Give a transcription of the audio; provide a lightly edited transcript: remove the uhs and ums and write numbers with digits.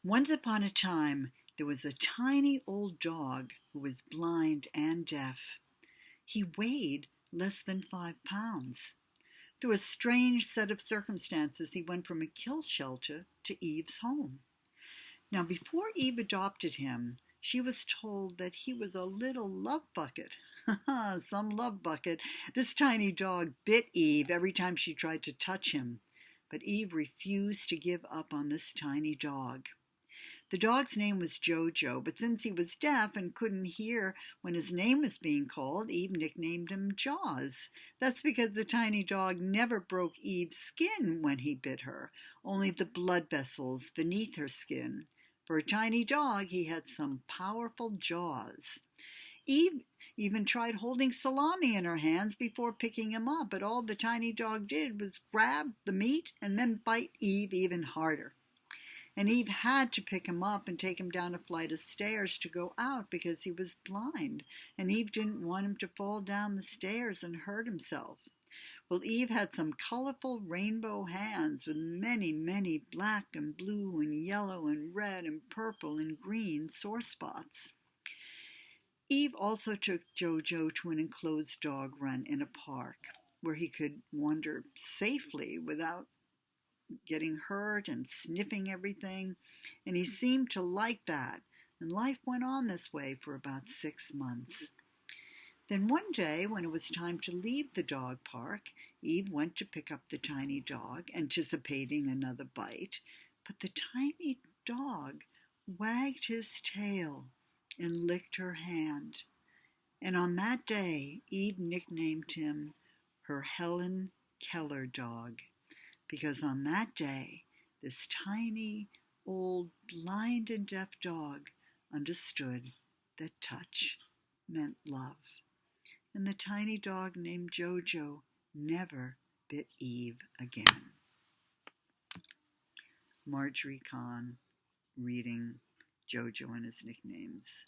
Once upon a time, there was a tiny old dog who was blind and deaf. He weighed less than 5 pounds. Through a strange set of circumstances, he went from a kill shelter to Eve's home. Now, before Eve adopted him, she was told that he was a little love bucket. Some love bucket. This tiny dog bit Eve every time she tried to touch him. But Eve refused to give up on this tiny dog. The dog's name was Jojo, but since he was deaf and couldn't hear when his name was being called, Eve nicknamed him Jaws. That's because the tiny dog never broke Eve's skin when he bit her, only the blood vessels beneath her skin. For a tiny dog, he had some powerful jaws. Eve even tried holding salami in her hands before picking him up, but all the tiny dog did was grab the meat and then bite Eve even harder. And Eve had to pick him up and take him down a flight of stairs to go out because he was blind, and Eve didn't want him to fall down the stairs and hurt himself. Well, Eve had some colorful rainbow hands with many, many black and blue and yellow and red and purple and green sore spots. Eve also took Jojo to an enclosed dog run in a park where he could wander safely without getting hurt and sniffing everything, and he seemed to like that, and life went on this way for about 6 months. Then one day, when it was time to leave the dog park, Eve went to pick up the tiny dog, anticipating another bite, but the tiny dog wagged his tail and licked her hand. And on that day, Eve nicknamed him her Helen Keller dog, because on that day, this tiny, old, blind and deaf dog understood that touch meant love. And the tiny dog named Jojo never bit Eve again. Marjorie Conn reading Jojo and his nicknames.